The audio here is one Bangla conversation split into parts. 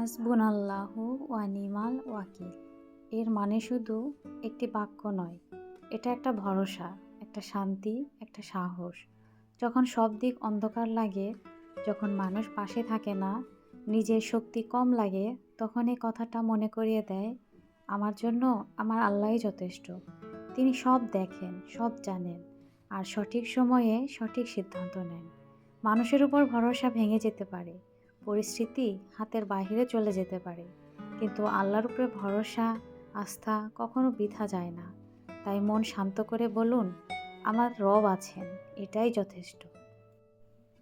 হাসবুনাল্লাহু ওয়া নিমাল ওয়াকিল এর মানে শুধু একটি বাক্য নয়, এটা একটা ভরসা, একটা শান্তি, একটা সাহস। যখন সব দিক অন্ধকার লাগে, যখন মানুষ পাশে থাকে না, নিজের শক্তি কম লাগে, তখন এই কথাটা মনে করিয়ে দেয়, আমার জন্য আমার আল্লাহই যথেষ্ট। তিনি সব দেখেন, সব জানেন, আর সঠিক সময়ে সঠিক সিদ্ধান্ত নেন। মানুষের উপর ভরসা ভেঙে যেতে পারে, পরিস্থিতি হাতের বাইরে চলে যেতে পারে, কিন্তু আল্লাহর উপরে ভরসা, আস্থা কখনো বৃথা যায় না। তাই মন শান্ত করে বলুন, আমার রব আছেন, এটাই যথেষ্ট।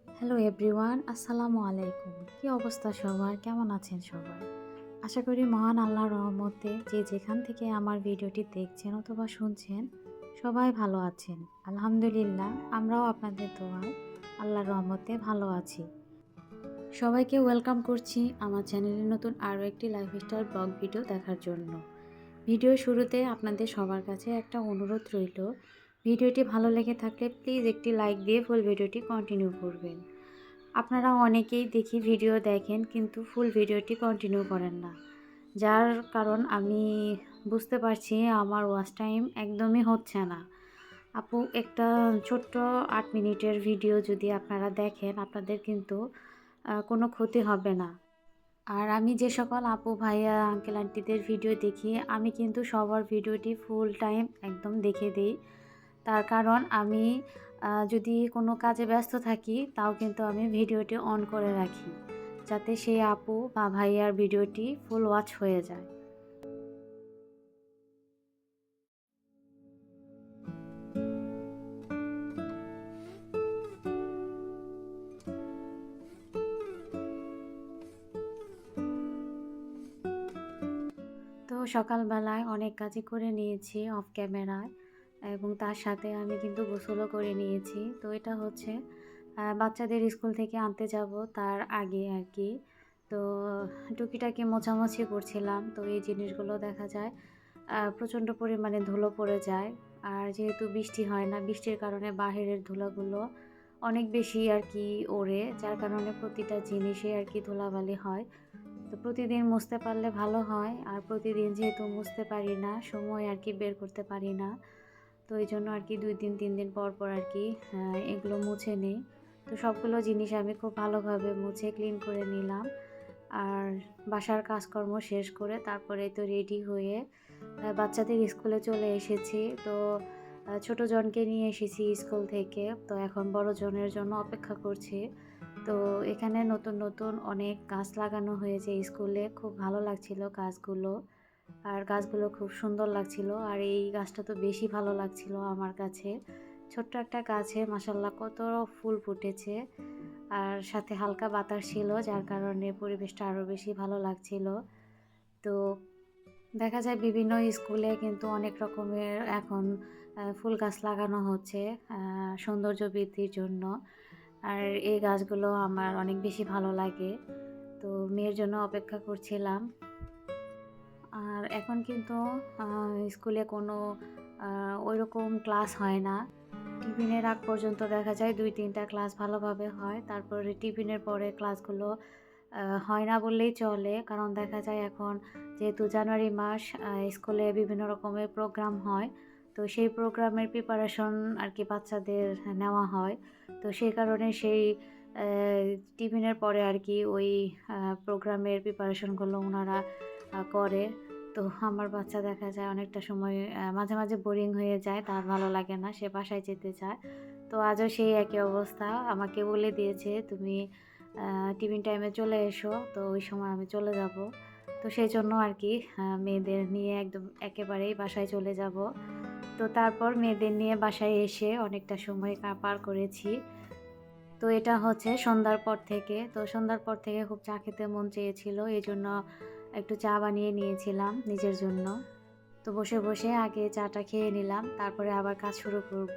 হ্যালো এভরিওয়ান, আসসালামু আলাইকুম। কি অবস্থা সবার? কেমন আছেন সবাই? আশা করি মহান আল্লাহর রহমতে যে যেখান থেকে আমার ভিডিওটি দেখছেন অথবা শুনছেন, সবাই ভালো আছেন। আলহামদুলিল্লাহ, আমরাও আপনাদের দোয়ায় আল্লাহর রহমতে ভালো আছি। সবাইকে ওয়েলকাম করছি আমার চ্যানেলের নতুন আরও একটি লাইফস্টাইল ব্লগ ভিডিও দেখার জন্য। ভিডিও শুরুতে আপনাদের সবার কাছে একটা অনুরোধ রইল, ভিডিওটি ভালো লেগে থাকলে প্লিজ একটি লাইক দিয়ে ফুল ভিডিওটি কন্টিনিউ করবেন। আপনারা অনেকেই দেখি ভিডিও দেখেন কিন্তু ফুল ভিডিওটি কন্টিনিউ করেন না, যার কারণ আমি বুঝতে পারছি আমার ওয়াচ টাইম একদমই হচ্ছে না। আপু একটা ছোট্ট 8 মিনিটের ভিডিও যদি আপনারা দেখেন, আপনাদের কিন্তু কোনো ক্ষতি হবে না। আর আমি যে সকল আপু ভাইয়া আঙ্কেল আন্টিদের ভিডিও দেখি, আমি কিন্তু সবার ভিডিওটি ফুল টাইম একদম দেখে দিই। তার কারণ আমি যদি কোনো কাজে ব্যস্ত থাকি, তাও কিন্তু আমি ভিডিওটি অন করে রাখি, যাতে সেই আপু বা ভাইয়ার ভিডিওটি ফুল ওয়াচ হয়ে যায়। তো সকালবেলায় অনেক কাজই করে নিয়েছি অফ ক্যামেরায়, এবং তার সাথে আমি কিন্তু গোসলও করে নিয়েছি। তো এটা হচ্ছে বাচ্চাদের স্কুল থেকে আনতে যাব তার আগে আর কি। তো টুকিটাকি মোছামুছি করছিলাম। তো এই জিনিসগুলো দেখা যায় প্রচণ্ড পরিমাণে ধুলো পড়ে যায়। আর যেহেতু বৃষ্টি হয় না, বৃষ্টির কারণে বাহিরের ধুলোগুলো অনেক বেশি আর কি ওড়ে, যার কারণে প্রতিটা জিনিসে আর কি ধুলাবালি হয়। তো প্রতিদিন মুছতে পারলে ভালো হয়, আর প্রতিদিন যেহেতু মুছতে পারি না, সময় আর কি বের করতে পারি না, তো এই জন্য আর কি 2 দিন 3 দিন পর পর আর কি এগুলো মুছে নিই। তো সবগুলো জিনিস আমি খুব ভালোভাবে মুছে ক্লিন করে নিলাম। আর বাসার কাজকর্ম শেষ করে তারপরে তো রেডি হয়ে বাচ্চাদের স্কুলে চলে এসেছি। তো ছোট জনকে নিয়ে এসেছি স্কুল থেকে, তো এখন বড় জনের জন্য অপেক্ষা করছি। তো এখানে নতুন নতুন অনেক গাছ লাগানো হয়েছে স্কুলে, খুব ভালো লাগছিল গাছগুলো। আর গাছগুলো খুব সুন্দর লাগছিল, আর এই গাছটা তো বেশি ভালো লাগছিল আমার কাছে। ছোট্ট একটা গাছে মাশাআল্লাহ কত ফুল ফুটেছে, আর সাথে হালকা বাতাস ছিল, যার কারণে পরিবেশটা আরও বেশি ভালো লাগছিল। তো দেখা যায় বিভিন্ন স্কুলে কিন্তু অনেক রকমের এখন ফুল গাছ লাগানো হচ্ছে সৌন্দর্য বৃদ্ধির জন্য। আর এই গাছগুলো আমার অনেক বেশি ভালো লাগে। তো মেয়ের জন্য অপেক্ষা করছিলাম। আর এখন কিন্তু স্কুলে কোনো ওইরকম ক্লাস হয় না। টিফিনের আগ পর্যন্ত দেখা যায় 2-3টা ক্লাস ভালোভাবে হয়। তারপরে টিফিনের পরে ক্লাসগুলো হয় না বললেই চলে। কারণ দেখা যায় এখন যেহেতু জানুয়ারি মাস, স্কুলে বিভিন্ন রকমের প্রোগ্রাম হয়। তো সেই প্রোগ্রামের প্রিপারেশন আর কি বাচ্চাদের নেওয়া হয়। তো সেই কারণে সেই টিফিনের পরে আর কি ওই প্রোগ্রামের প্রিপারেশনগুলো ওনারা করে। তো আমার বাচ্চা দেখা যায় অনেকটা সময় মাঝে মাঝে বোরিং হয়ে যায়, তার ভালো লাগে না, সে বাসায় যেতে চায়। তো আজও সেই একই অবস্থা, আমাকে বলে দিয়েছে তুমি টিফিন টাইমে চলে এসো। তো ওই সময় আমি চলে যাব। তো সেই জন্য আর কি মেয়েদের নিয়ে একদম একেবারেই বাসায় চলে যাব। তো তারপর মেয়েদের নিয়ে বাসায় এসে অনেকটা সময় পার করেছি। তো এটা হচ্ছে সন্ধ্যার পর থেকে। তো সন্ধ্যার পর থেকে খুব চা খেতে মন চেয়েছিল, এই জন্য একটু চা বানিয়ে নিয়েছিলাম নিজের জন্য। তো বসে বসে আগে চাটা খেয়ে নিলাম, তারপরে আবার কাজ শুরু করব।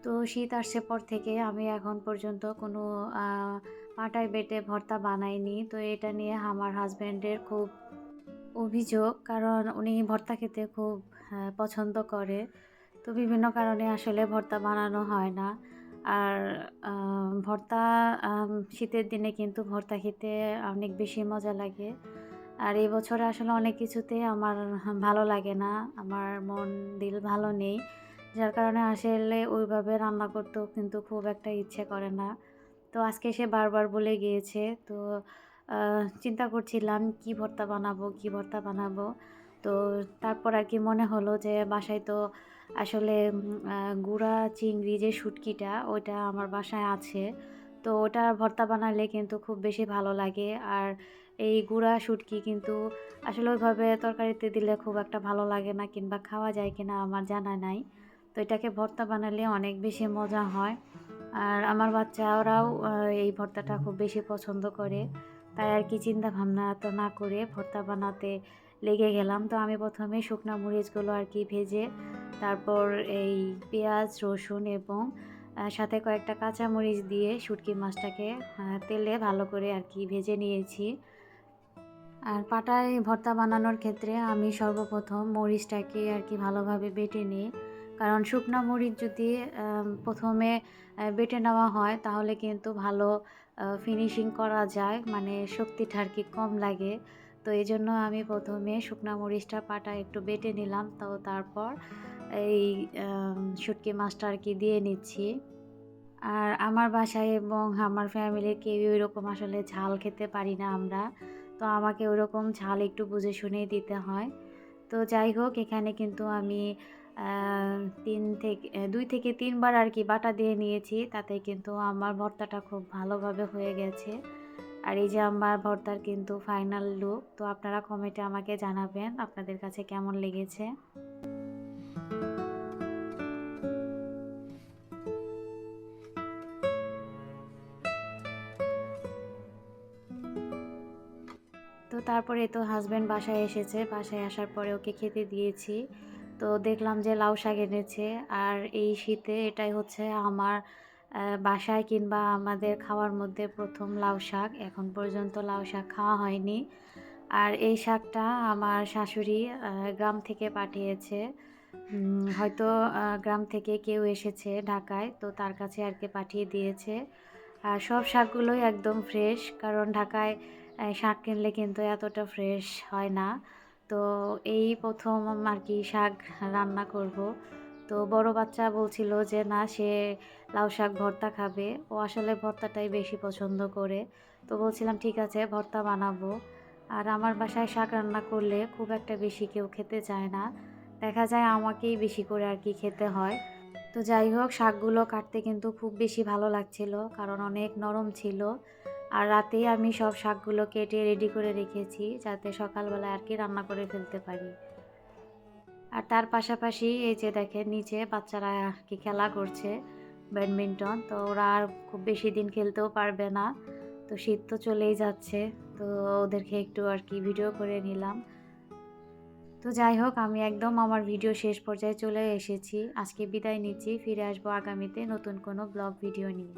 তো শীত আসছে পর থেকে আমি এখন পর্যন্ত কোনো পাটায় বেটে ভর্তা বানাইনি। তো এটা নিয়ে আমার হাসব্যান্ডের খুব অভিযোগ, কারণ উনি ভর্তা খেতে খুব পছন্দ করে। তো বিভিন্ন কারণে আসলে ভর্তা বানানো হয় না। আর ভর্তা শীতের দিনে কিন্তু ভর্তা খেতে অনেক বেশি মজা লাগে। আর এই বছরে আসলে অনেক কিছুতেই আমার ভালো লাগে না। আমার মন দিল ভালো নেই। যার কারণে আসলে ওইভাবে রান্না করতেও কিন্তু খুব একটা ইচ্ছে করে না। তো আজকে সে বারবার বলে গিয়েছে। তো চিন্তা করছিলাম কি ভর্তা বানাবো, কি ভর্তা বানাবো। তো তারপর আর কি মনে হলো যে বাসায় তো আসলে গুঁড়া চিংড়ি যে শুটকিটা ওইটা আমার বাসায় আছে। তো ওটার ভর্তা বানালে কিন্তু খুব বেশি ভালো লাগে। আর এই গুঁড়া শুটকি কিন্তু আসলে ওইভাবে তরকারিতে দিলে খুব একটা ভালো লাগে না, কিংবা খাওয়া যায় কিনা আমার জানা নাই। তো এটাকে ভর্তা বানালে অনেক বেশি মজা হয়। আর আমার বাচ্চারাও এই ভর্তাটা খুব বেশি পছন্দ করে। তাই আর কি চিন্তা ভাবনা তো না করে ভর্তা বানাতে লেগে গেলাম। তো আমি প্রথমে শুকনা মরিচগুলো আর কি ভেজে, তারপর এই পেঁয়াজ, রসুন এবং সাথে কয়েকটা কাঁচামরিচ দিয়ে শুটকি মাছটাকে তেলে ভালো করে আর কি ভেজে নিয়েছি। আর পাটায় ভর্তা বানানোর ক্ষেত্রে আমি সর্বপ্রথম মরিচটাকে আর কি ভালোভাবে বেটে নিই। কারণ শুকনা মরিচ যদি প্রথমে বেটে নেওয়া হয় তাহলে কিন্তু ভালো ফিনিশিং করা যায়, মানে শক্তিটা আর কি কম লাগে। তো এজন্য আমি প্রথমে শুকনা মরিচটা পাটায় একটু বেটে নিলাম। তো তারপর এই শুটকি মাছটা আর কি দিয়ে নিচ্ছি। আর আমার বাসায় এবং আমার ফ্যামিলির কেউই ওইরকম আসলে ঝাল খেতে পারি না আমরা। তো আমাকে ওইরকম ঝাল একটু বুঝে শুনেই দিতে হয়। তো যাই হোক, এখানে কিন্তু আমি ২ থেকে ৩ বার আর কি বাটা দিয়ে নিয়েছি। তাতে কিন্তু আমার ভর্তাটা খুব ভালোভাবে হয়ে গেছে। আর এই যে আমার ভর্তার কিন্তু ফাইনাল লুক। তো আপনারা কমেন্টে আমাকে জানাবেন আপনাদের কাছে কেমন লেগেছে। তো তারপরে তো হাসব্যান্ড বাসায় এসেছে। বাসায় আসার পরে ওকে খেতে দিয়েছি। তো দেখলাম যে লাউ শাক এনেছে। আর এই শীতে এটাই হচ্ছে আমার বাসায় কিংবা আমাদের খাওয়ার মধ্যে ১ম লাউ শাক। এখন পর্যন্ত লাউ শাক খাওয়া হয়নি। আর এই শাকটা আমার শাশুড়ি গ্রাম থেকে পাঠিয়েছে। হয়তো গ্রাম থেকে কেউ এসেছে ঢাকায়, তো তার কাছে আর কি পাঠিয়ে দিয়েছে। আর সব শাকগুলোই একদম ফ্রেশ, কারণ ঢাকায় শাক কিনলে কিন্তু এতটা ফ্রেশ হয় না। তো এই ১ম আর কি শাক রান্না করব। তো বড় বাচ্চা বলছিল যে না, সে লাউ শাক ভর্তা খাবে। ও আসলে ভর্তাটাই বেশি পছন্দ করে। তো বলছিলাম ঠিক আছে ভর্তা বানাবো। আর আমার বাসায় শাক রান্না করলে খুব একটা বেশি কেউ খেতে চায় না। দেখা যায় আমাকেই বেশি করে আর কি খেতে হয়। তো যাই হোক, শাকগুলো কাটতে কিন্তু খুব বেশি ভালো লাগছিল, কারণ অনেক নরম ছিল। আর রাতেই আমি সব শাকগুলো কেটে রেডি করে রেখেছি যাতে সকালবেলা আর কি রান্না করে ফেলতে পারি। আর তার পাশাপাশি এই যে দেখেন নিচে বাচ্চারা কি খেলা করছে, ব্যাডমিন্টন। তো ওরা আর খুব বেশি দিন খেলতেও পারবে না। তো শীত তো চলেই যাচ্ছে। তো ওদেরকে একটু আর কি ভিডিও করে নিলাম। তো যাই হোক, আমি একদম আমার ভিডিও শেষ পর্যায়ে চলে এসেছি। আজকে বিদায় নিচ্ছি। ফিরে আসবো আগামীতে নতুন কোনো ব্লগ ভিডিও নিয়ে।